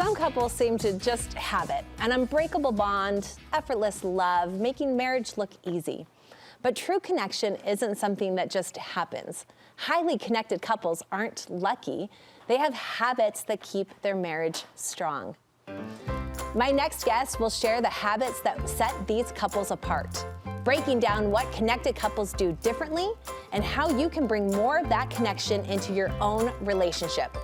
Some couples seem to just have it, an unbreakable bond, effortless love, making marriage look easy. But true connection isn't something that just happens. Highly connected couples aren't lucky. They have habits that keep their marriage strong. My next guest will share the habits that set these couples apart, breaking down what connected couples do differently and how you can bring more of that connection into your own relationship.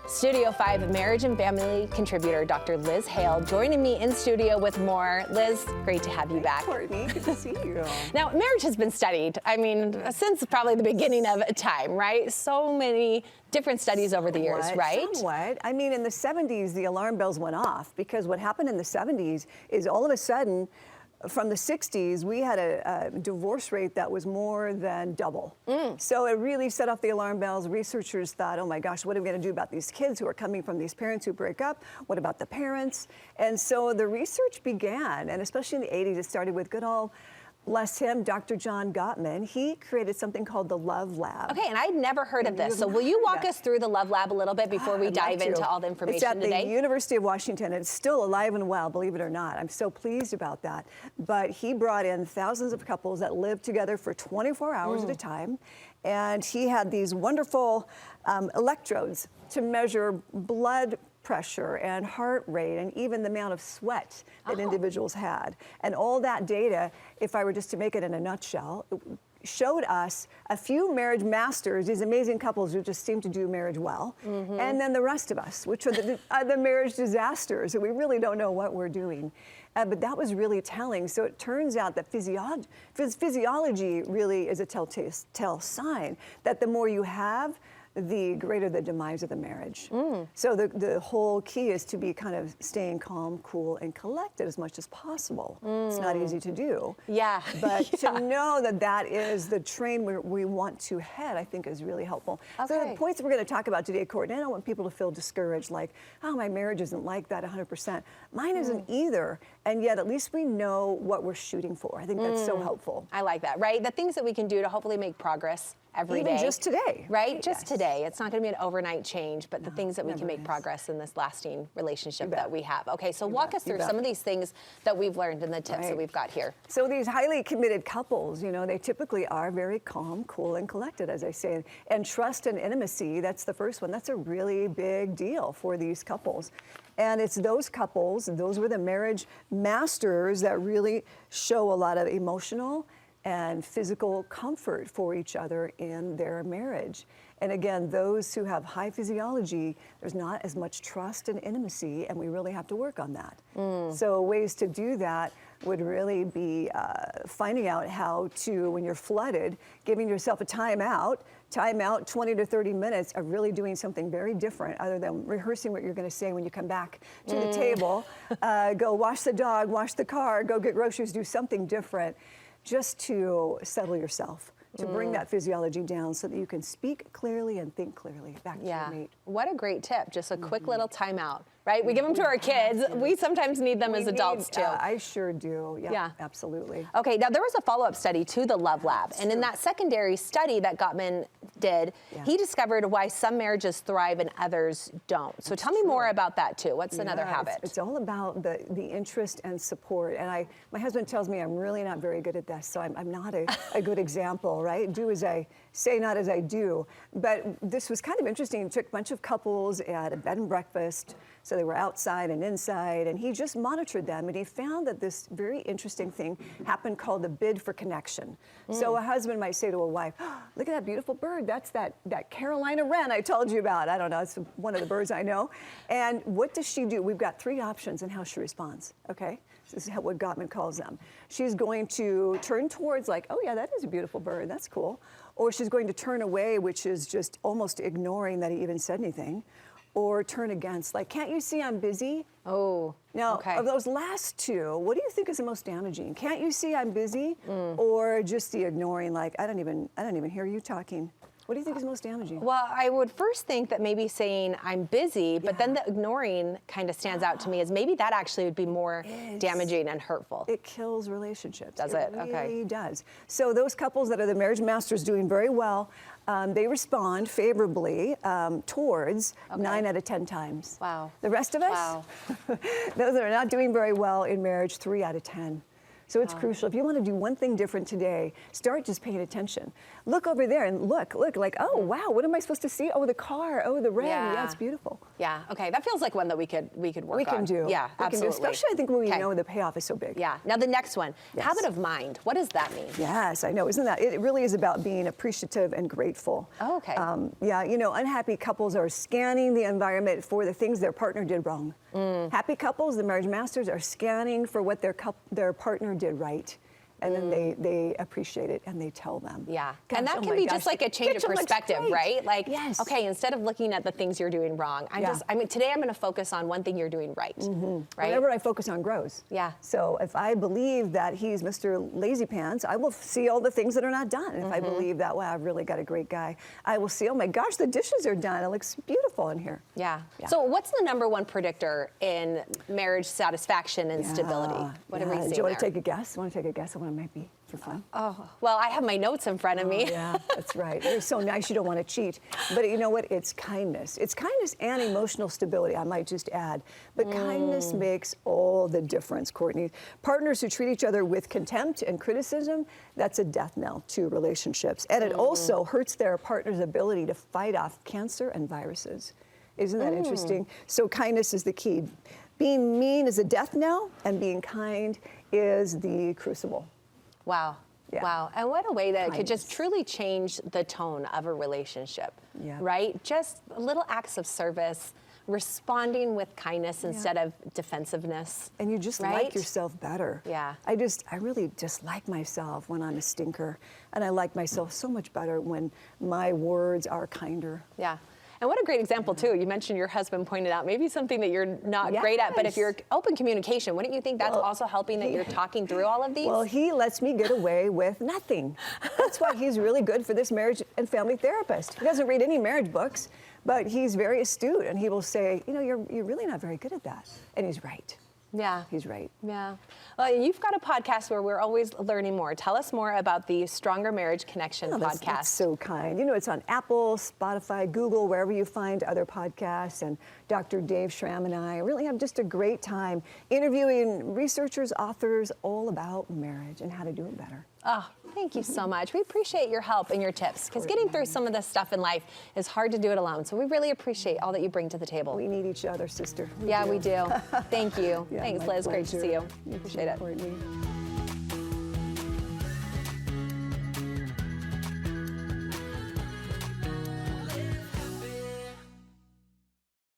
Studio 5 marriage and family contributor, Dr. Liz Hale, joining me in studio with more. Liz, great to have you back. Courtney, good to see you. Now, marriage has been studied, since probably the beginning of time, right? So many different studies over the years, right? Somewhat. I mean, in the 70s, the alarm bells went off because what happened in the 70s is all of a sudden, from the 60s, we had a divorce rate that was more than double. So it really set off the alarm bells. Researchers thought, oh my gosh, what are we going to do about these kids who are coming from these parents who break up? What about the parents? And so the research began, and especially in the 80s, it started with good old, bless him, Dr. John Gottman. He created something called the Love Lab. Okay, and I'd never heard of this. So will you walk us through the Love Lab a little bit before we dive into all the information today? It's at the University of Washington. It's still alive and well, believe it or not. I'm so pleased about that. But he brought in thousands of couples that lived together for 24 hours at a time. And he had these wonderful electrodes to measure blood pressure and heart rate and even the amount of sweat that individuals had. And all that data, if I were just to make it in a nutshell, showed us a few marriage masters, these amazing couples who just seem to do marriage well, and then the rest of us, which are the marriage disasters, and we really don't know what we're doing. But that was really telling. So it turns out that physiology really is a telltale sign that the more you have, the greater the demise of the marriage. So the whole key is to be kind of staying calm, cool, and collected as much as possible. It's not easy to do. Yeah. But to know that that is the train where we want to head, I think is really helpful. Okay. So the points we're going to talk about today, Courtney, I don't want people to feel discouraged, like, oh, my marriage isn't like that 100%. Mine isn't either. And yet at least we know what we're shooting for. I think that's so helpful. I like that, right? The things that we can do to hopefully make progress every day. Even just today. Right? Just today. It's not going to be an overnight change, but the things that we can make progress in this lasting relationship that we have. Okay, so walk us through some of these things that we've learned and the tips that we've got here. So these highly committed couples, you know, they typically are very calm, cool, and collected, as I say. And trust and intimacy, that's the first one. That's a really big deal for these couples. And it's those couples, those were the marriage masters that really show a lot of emotional and physical comfort for each other in their marriage. And again, those who have high physiology, there's not as much trust and intimacy, and we really have to work on that. So ways to do that would really be finding out how to, when you're flooded, giving yourself a time out 20 to 30 minutes of really doing something very different other than rehearsing what you're going to say when you come back to the table. Go wash the dog, wash the car, go get groceries, do something different, just to settle yourself, to bring that physiology down so that you can speak clearly and think clearly back to your mate. What a great tip, just a quick little timeout, right? We give them to our kids. We sometimes need them as adults too. I sure do, yeah, absolutely. Okay, now there was a follow-up study to the Love Lab, and in that secondary study that Gottman did, he discovered why some marriages thrive and others don't. So tell me more about that too. What's another habit? It's all about the interest and support. And my husband tells me I'm really not very good at this, so I'm not a good example, right? Do as I say, not as I do. But this was kind of interesting. He took a bunch of couples at a bed and breakfast, so they were outside and inside, and he just monitored them, and he found that this very interesting thing happened called the bid for connection. So a husband might say to a wife, oh, look at that beautiful bird. That's that Carolina wren I told you about. I don't know, it's one of the birds I know. And what does she do? We've got three options in how she responds, okay? This is what Gottman calls them. She's going to turn towards like, oh yeah, that is a beautiful bird, that's cool. Or she's going to turn away, which is just almost ignoring that he even said anything. Or turn against, like, can't you see I'm busy? Oh, now, of those last two, what do you think is the most damaging? Can't you see I'm busy? Or just the ignoring, like, I don't even hear you talking. What do you think is most damaging? Well, I would first think that maybe saying I'm busy, but then the ignoring kind of stands out to me as maybe that actually would be more damaging and hurtful. It kills relationships. Does it? Really Okay. does. So those couples that are the marriage masters doing very well, they respond favorably towards 9 out of 10 times. Wow. The rest of us, Wow. those that are not doing very well in marriage, 3 out of 10. So it's crucial. If you want to do one thing different today, start just paying attention. Look over there and look, like, oh, wow, what am I supposed to see? Oh, the car, oh, the red. Yeah, it's beautiful. Yeah, okay, that feels like one that we could work on. We can do. Yeah, we absolutely. Can do, especially I think when we know the payoff is so big. Yeah, now the next one, habit of mind. What does that mean? Yes, I know. Isn't that, it really is about being appreciative and grateful. Oh, okay. Yeah, you know, unhappy couples are scanning the environment for the things their partner did wrong. Happy couples, the marriage masters, are scanning for what their partner did right. And then they appreciate it and they tell them. Yeah, Gosh, and that can be just like a change of perspective, right? Like, okay, instead of looking at the things you're doing wrong, today I'm going to focus on one thing you're doing right, right? Whatever I focus on grows. Yeah. So if I believe that he's Mr. Lazy Pants, I will see all the things that are not done. And if I believe that, wow, I've really got a great guy, I will see, oh my gosh, the dishes are done. It looks beautiful in here. Yeah. So what's the #1 predictor in marriage satisfaction and stability? What are we seeing Do you want to there? take a guess? Want to take a guess on what it might be for fun? Oh, well, I have my notes in front of me. Yeah, that's right. You're so nice, you don't want to cheat. But you know what? It's kindness. It's kindness and emotional stability, I might just add. But kindness makes all the difference, Courtney. Partners who treat each other with contempt and criticism, that's a death knell to relationships. And it also hurts their partner's ability to fight off cancer and viruses. Isn't that interesting? So kindness is the key. Being mean is a death knell, and being kind is the crucible. Wow. Yeah. Wow. And what a way that it could just truly change the tone of a relationship, right? Just little acts of service, responding with kindness instead of defensiveness. And you just like yourself better. Yeah. I really just like myself when I'm a stinker. And I like myself so much better when my words are kinder. Yeah. And what a great example, too. You mentioned your husband pointed out maybe something that you're not great at, but if you're open communication, wouldn't you think that's also helping that you're talking through all of these? Well, he lets me get away with nothing. That's why he's really good for this marriage and family therapist. He doesn't read any marriage books, but he's very astute, and he will say, you know, you're really not very good at that. And he's right. Yeah. He's right. Yeah. Well, you've got a podcast where we're always learning more. Tell us more about the Stronger Marriage Connection podcast. That's so kind. You know, it's on Apple, Spotify, Google, wherever you find other podcasts. And Dr. Dave Schramm and I really have just a great time interviewing researchers, authors, all about marriage and how to do it better. Oh, thank you so much. We appreciate your help and your tips, because getting through some of this stuff in life is hard to do it alone. So we really appreciate all that you bring to the table. We need each other, sister. We do. Thank you. Yeah, Thanks, my Liz. Great to pleasure. see you. Appreciate it. Courtney.